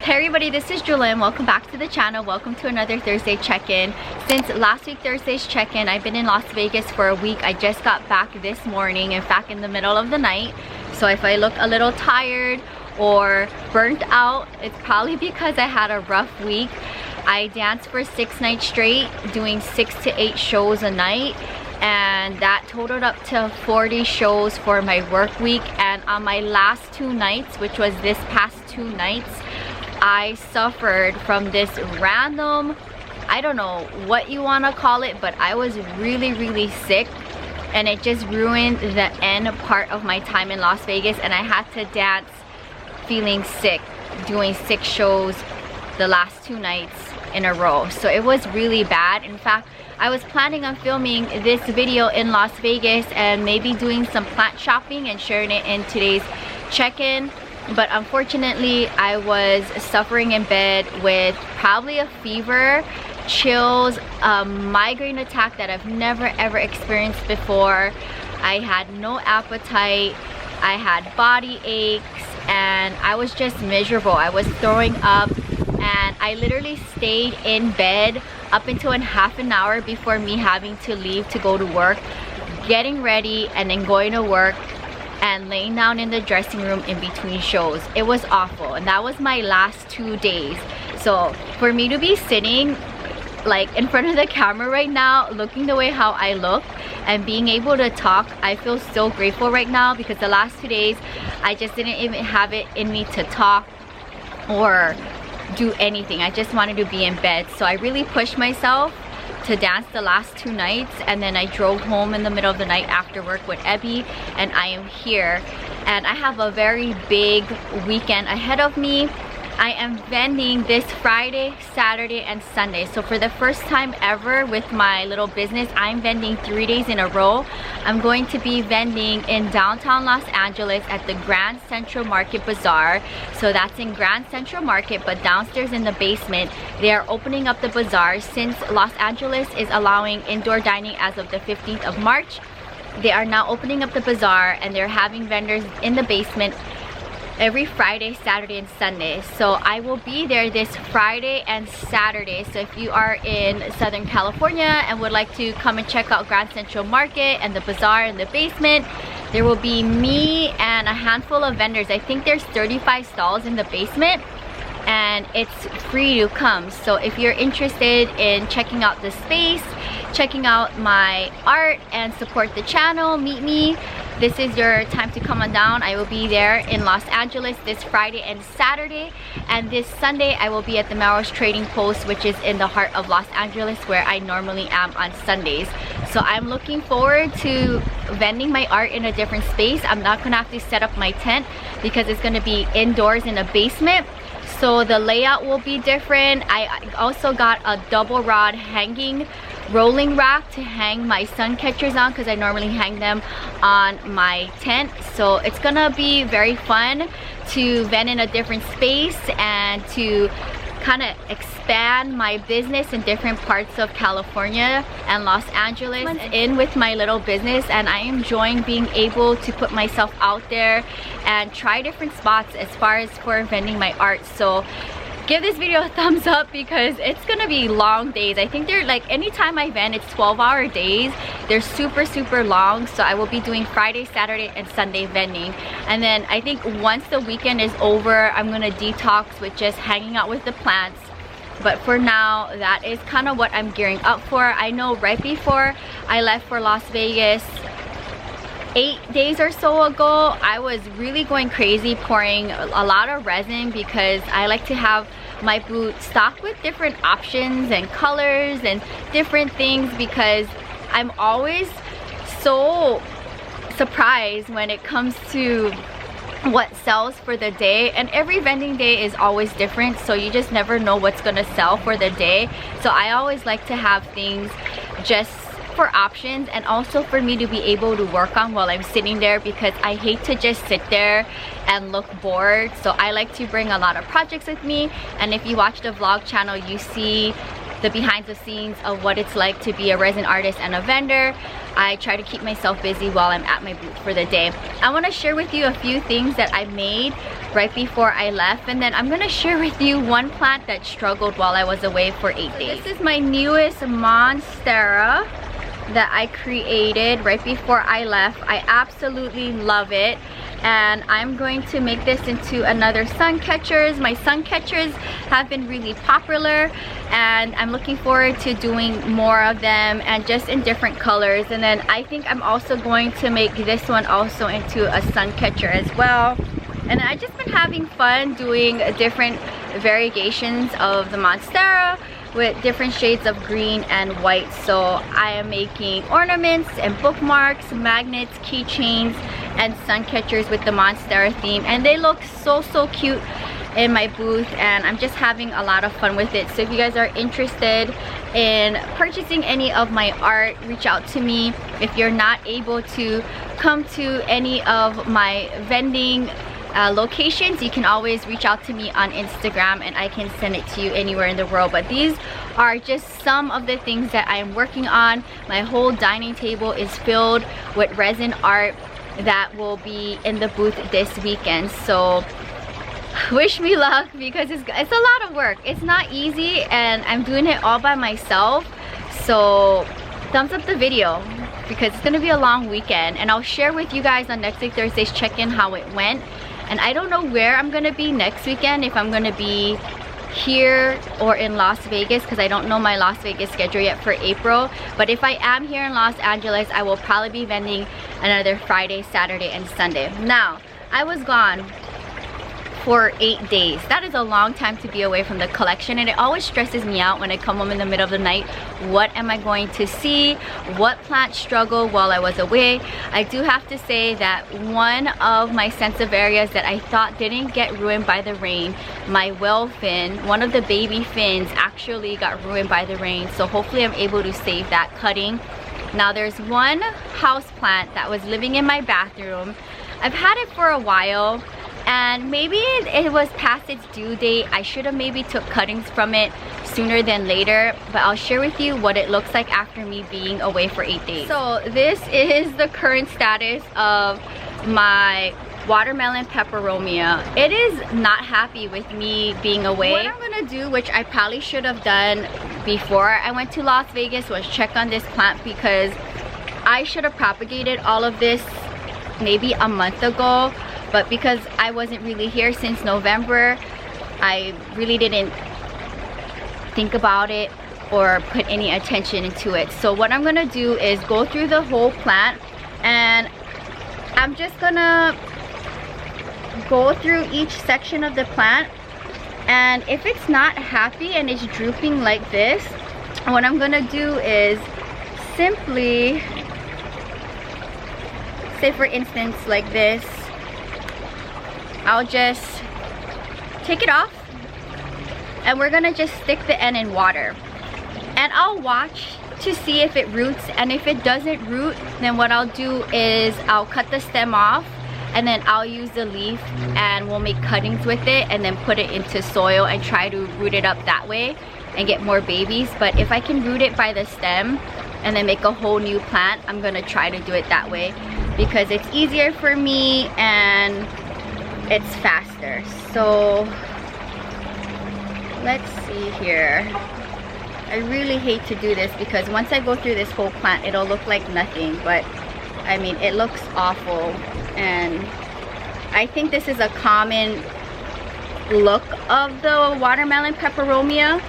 Hey everybody, this is Jewelyn. Welcome back to the channel. Welcome to another Thursday check-in. Since last week Thursday's check-in, I've been in Las Vegas for a week. I just got back this morning, in fact in the middle of the night. So if I look a little tired or burnt out, it's probably because I had a rough week. I danced for 6 nights straight, doing 6 to 8 shows a night, and that totaled up to 40 shows for my work week. And on my last 2 nights, which was this past 2 nights, I suffered from this random, I don't know what you want to call it, but I was really sick, and it just ruined the end part of my time in Las Vegas, and I had to dance feeling sick, doing 6 shows the last 2 nights in a row. So it was really bad. In fact, I was planning on filming this video in Las Vegas and maybe doing some plant shopping and sharing it in today's check-in. But unfortunately, I was suffering in bed with probably a fever, chills, a migraine attack that I've never ever experienced before. I had no appetite, I had body aches, and I was just miserable. I was throwing up, and I literally stayed in bed up until a half an hour before me having to leave to go to work, getting ready and then going to work, and laying down in the dressing room in between shows. It was awful, and that was my last 2 days. So for me to be sitting like in front of the camera right now, looking the way how I look and being able to talk, I feel so grateful right now, because the last 2 days I just didn't even have it in me to talk or do anything. I just wanted to be in bed. So I really pushed myself to dance the last 2 nights, and then I drove home in the middle of the night after work with Ebby, and I am here. And I have a very big weekend ahead of me. I am vending this Friday, Saturday, and Sunday. So for the first time ever with my little business, I'm vending 3 days in a row. I'm going to be vending in downtown Los Angeles at the Grand Central Market Bazaar. So that's in Grand Central Market, but downstairs in the basement, they are opening up the bazaar. Since Los Angeles is allowing indoor dining as of the 15th of March, they are now opening up the bazaar, and they're having vendors in the basement every Friday, Saturday, and Sunday. So I will be there this Friday and Saturday. So if you are in Southern California and would like to come and check out Grand Central Market and the bazaar in the basement, there will be me and a handful of vendors. I think there's 35 stalls in the basement, and it's free to come. So if you're interested in checking out the space, checking out my art, and support the channel, meet me. This is your time to come on down. I will be there in Los Angeles this Friday and Saturday, and this Sunday I will be at the Melrose Trading Post, which is in the heart of Los Angeles, where I normally am on Sundays. So I'm looking forward to vending my art in a different space. I'm not gonna have to set up my tent because it's gonna be indoors in a basement. So the layout will be different. I also got a double rod hanging rolling rack to hang my sun catchers on, because I normally hang them on my tent. So it's gonna be very fun to vend in a different space and to kind of expand my business in different parts of California and Los Angeles in with my little business. And I am enjoying being able to put myself out there and try different spots as far as for vending my art. So give this video a thumbs up, because it's gonna be long days. I think they're like, anytime I vend, it's 12-hour days. They're super long. So I will be doing Friday, Saturday, and Sunday vending. And then I think once the weekend is over, I'm gonna detox with just hanging out with the plants. But for now, that is kind of what I'm gearing up for. I know right before I left for Las Vegas 8 days or so ago, I was really going crazy pouring a lot of resin, because I like to have my boots stocked with different options and colors and different things, because I'm always so surprised when it comes to what sells for the day, and every vending day is always different, so you just never know what's gonna sell for the day. So I always like to have things just for options, and also for me to be able to work on while I'm sitting there, because I hate to just sit there and look bored. So I like to bring a lot of projects with me, and if you watch the vlog channel, you see the behind the scenes of what it's like to be a resin artist and a vendor. I try to keep myself busy while I'm at my booth for the day. I want to share with you a few things that I made right before I left, and then I'm going to share with you one plant that struggled while I was away for 8 days. This is my newest monstera that I created right before I left. I absolutely love it, and I'm going to make this into another sun catchers. My sun catchers have been really popular, and I'm looking forward to doing more of them and just in different colors. And then I think I'm also going to make this one also into a sun catcher as well. And I've just been having fun doing different variegations of the monstera with different shades of green and white. So I am making ornaments and bookmarks, magnets, keychains, and sun catchers with the monstera theme, and they look so cute in my booth, and I'm just having a lot of fun with it. So if you guys are interested in purchasing any of my art, reach out to me. If you're not able to come to any of my vending locations, you can always reach out to me on Instagram and I can send it to you anywhere in the world. But these are just some of the things that I am working on. My whole dining table is filled with resin art that will be in the booth this weekend. So wish me luck, because it's a lot of work. It's not easy, and I'm doing it all by myself. So thumbs up the video, because it's gonna be a long weekend, and I'll share with you guys on next week Thursday's check-in how it went. And I don't know where I'm gonna be next weekend, if I'm gonna be here or in Las Vegas, because I don't know my Las Vegas schedule yet for April. But if I am here in Los Angeles, I will probably be vending another Friday, Saturday, and Sunday. Now, I was gone for 8 days. That is a long time to be away from the collection, and it always stresses me out when I come home in the middle of the night. What am I going to see? What plants struggled while I was away? I do have to say that one of my Sansevieras that I thought didn't get ruined by the rain, my whale fin, one of the baby fins actually got ruined by the rain. So hopefully I'm able to save that cutting. Now there's one house plant that was living in my bathroom. I've had it for a while, and maybe it was past its due date. I should have maybe took cuttings from it sooner than later, but I'll share with you what it looks like after me being away for 8 days. So this is the current status of my watermelon peperomia. It is not happy with me being away. What I'm gonna do, which I probably should have done before I went to Las Vegas, was check on this plant, because I should have propagated all of this maybe a month ago. But because I wasn't really here since November, I really didn't think about it or put any attention into it. So what I'm gonna do is go through the whole plant, and I'm just gonna go through each section of the plant, and if it's not happy and it's drooping like this, what I'm gonna do is simply, say for instance like this, I'll just take it off, and we're gonna just stick the end in water, and I'll watch to see if it roots. And if it doesn't root, then what I'll do is I'll cut the stem off, and then I'll use the leaf and we'll make cuttings with it and then put it into soil and try to root it up that way and get more babies. But if I can root it by the stem and then make a whole new plant, I'm gonna try to do it that way, because it's easier for me and it's faster. So let's see here. I really hate to do this, because once I go through this whole plant, it'll look like nothing, but I mean, it looks awful. And I think this is a common look of the watermelon peperomia.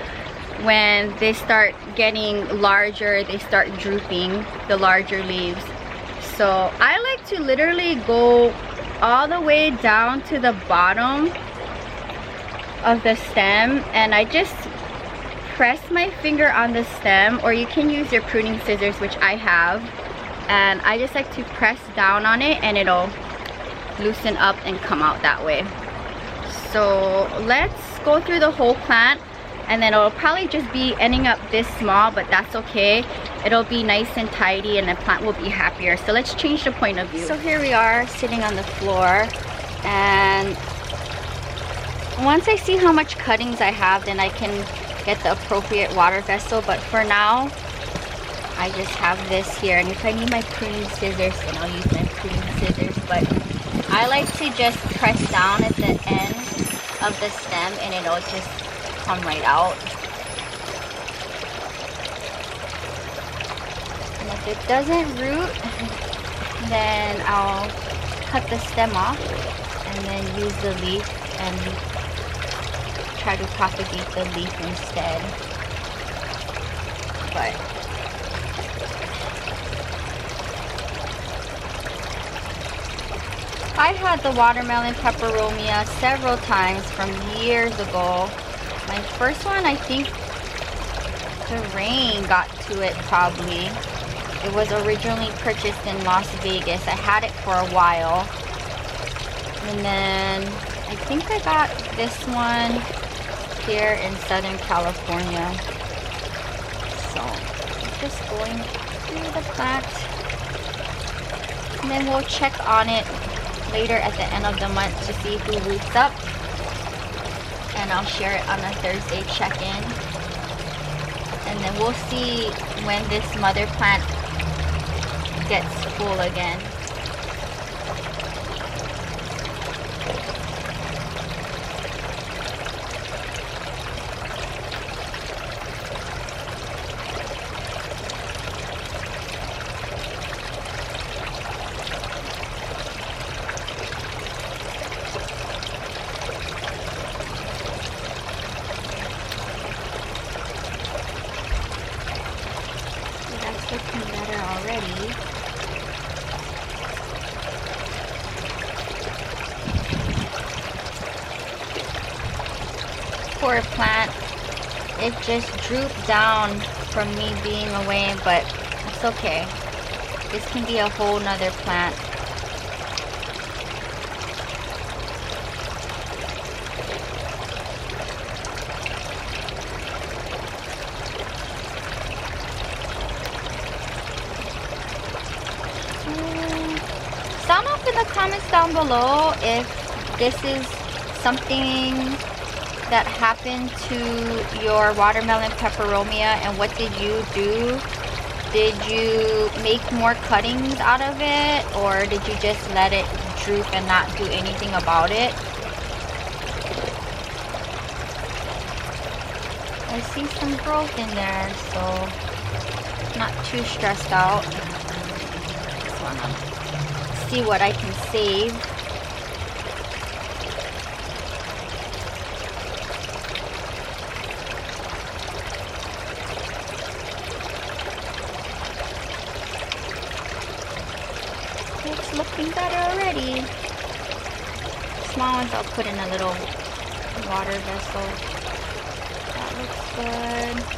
When they start getting larger, they start drooping, the larger leaves. So I like to literally go all the way down to the bottom of the stem, and I just press my finger on the stem, or you can use your pruning scissors, which I have, and I just like to press down on it and it'll loosen up and come out that way. So let's go through the whole plant, and then it'll probably just be ending up this small, but that's okay. It'll be nice and tidy and the plant will be happier. So let's change the point of view. So here we are sitting on the floor, and once I see how much cuttings I have, then I can get the appropriate water vessel. But for now, I just have this here, and if I need my pruning scissors, then I'll use my pruning scissors. But I like to just press down at the end of the stem and it'll just come right out. And if it doesn't root, then I'll cut the stem off and then use the leaf and try to propagate the leaf instead. But I had the watermelon peperomia several times from years ago. My first one, I think the rain got to it probably. It was originally purchased in Las Vegas. I had it for a while. And then I think I got this one here in Southern California. So I'm just going through the plant. And then we'll check on it later at the end of the month to see who roots up. And I'll share it on a Thursday check-in. And then we'll see when this mother plant gets full again. That's looking better already. Poor plant, it just drooped down from me being away, but it's okay. This can be a whole nother plant. Sound off in the comments down below if this is something that happened to your watermelon peperomia, and what did you do? Did you make more cuttings out of it, or did you just let it droop and not do anything about it? I see some growth in there, so not too stressed out. Just wanna see what I can save. It's looking better already. Small ones I'll put in a little water vessel. That looks good.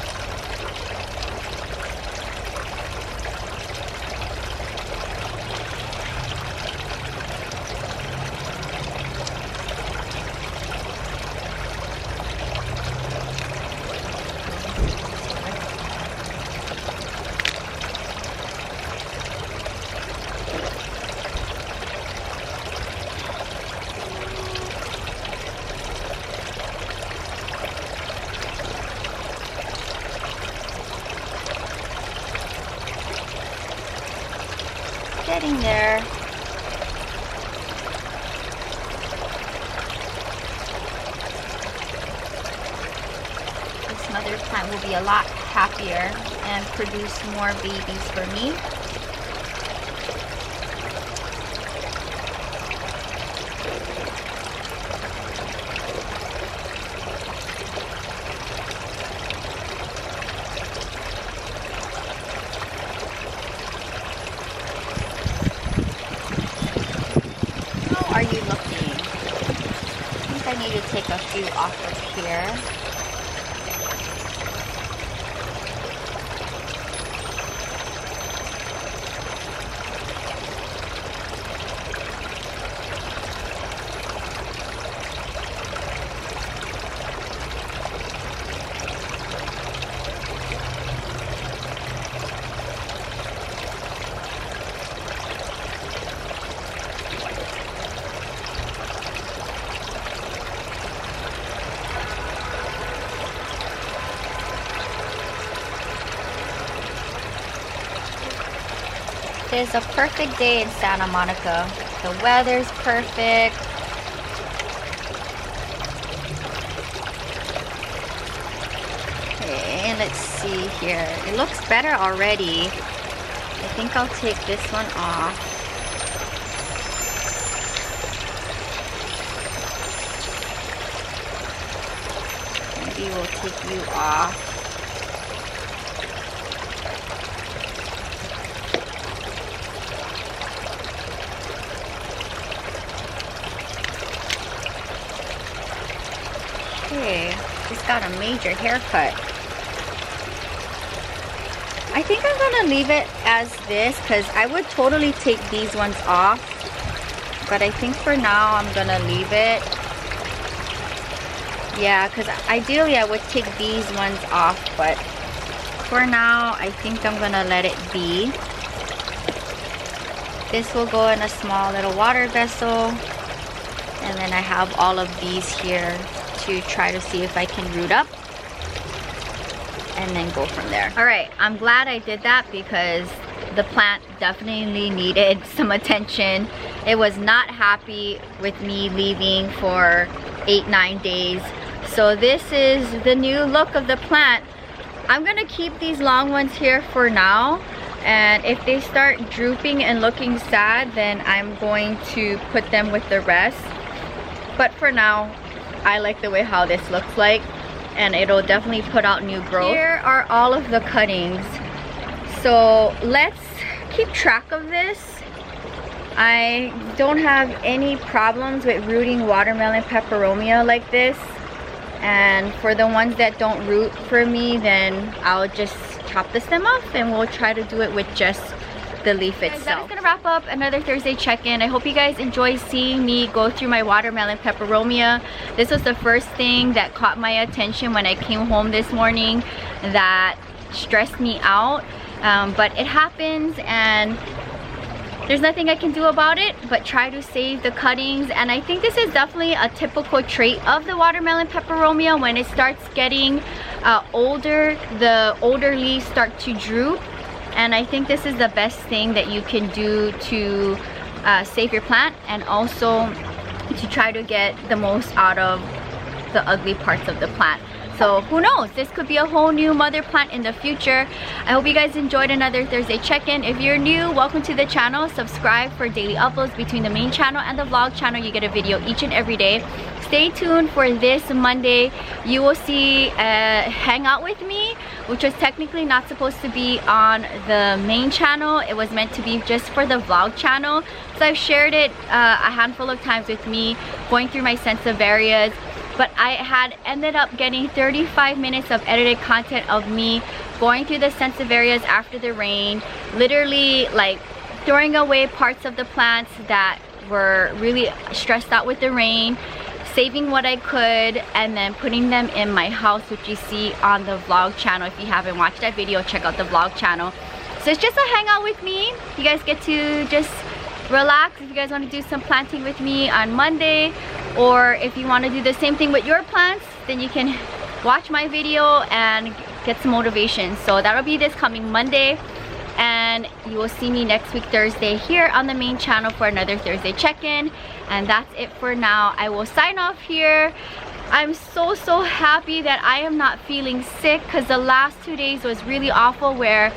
Getting there. This mother plant will be a lot happier and produce more babies for me. Are you looking? I think I need to take a few off of here. It is a perfect day in Santa Monica. The weather's perfect. Okay, let's see here. It looks better already. I think I'll take this one off. Maybe we'll take you off. Okay, just got a major haircut. I think I'm gonna leave it as this because I would totally take these ones off. But I think for now I'm gonna leave it. Yeah, because ideally I would take these ones off, but for now I think I'm gonna let it be. This will go in a small little water vessel. And then I have all of these here to try to see if I can root up and then go from there. All right, I'm glad I did that because the plant definitely needed some attention. It was not happy with me leaving for 8-9 days. So this is the new look of the plant. I'm gonna keep these long ones here for now, and if they start drooping and looking sad, then I'm going to put them with the rest. But for now, I like the way how this looks like, and it'll definitely put out new growth. Here are all of the cuttings. So let's keep track of this. I don't have any problems with rooting watermelon peperomia like this. And for the ones that don't root for me, then I'll just chop the stem off and we'll try to do it with just the leaf itself. That is gonna wrap up another Thursday check-in. I hope you guys enjoy seeing me go through my watermelon peperomia. This was the first thing that caught my attention when I came home this morning that stressed me out, but it happens and there's nothing I can do about it but try to save the cuttings. And I think this is definitely a typical trait of the watermelon peperomia. When it starts getting older, the older leaves start to droop. And I think this is the best thing that you can do to save your plant, and also to try to get the most out of the ugly parts of the plant. So who knows, this could be a whole new mother plant in the future. I hope you guys enjoyed another Thursday check-in. If you're new, welcome to the channel. Subscribe for daily uploads between the main channel and the vlog channel. You get a video each and every day. Stay tuned for this Monday. You will see hang out with me, which was technically not supposed to be on the main channel. It was meant to be just for the vlog channel. So I've shared it a handful of times with me going through my Sansevieras. But I had ended up getting 35 minutes of edited content of me going through the Sansevieras after the rain, literally like throwing away parts of the plants that were really stressed out with the rain, saving what I could, and then putting them in my house, which you see on the vlog channel. If you haven't watched that video, check out the vlog channel. So it's just a hangout with me. You guys get to just relax. If you guys want to do some planting with me on Monday, or if you want to do the same thing with your plants, then you can watch my video and get some motivation. So that'll be this coming Monday, and you will see me next week Thursday here on the main channel for another Thursday check-in. And that's it for now. I will sign off here. I'm so happy that I am not feeling sick, because the last 2 days was really awful, where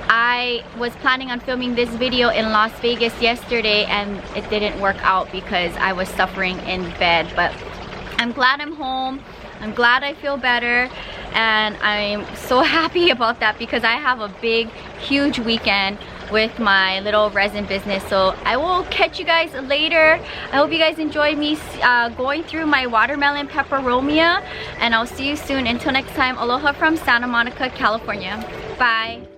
I was planning on filming this video in Las Vegas yesterday and it didn't work out because I was suffering in bed. But I'm glad I'm home. I'm glad I feel better, and I'm so happy about that because I have a big, huge weekend with my little resin business. So I will catch you guys later. I hope you guys enjoy me going through my watermelon peperomia, and I'll see you soon. Until next time, aloha from Santa Monica, California. Bye.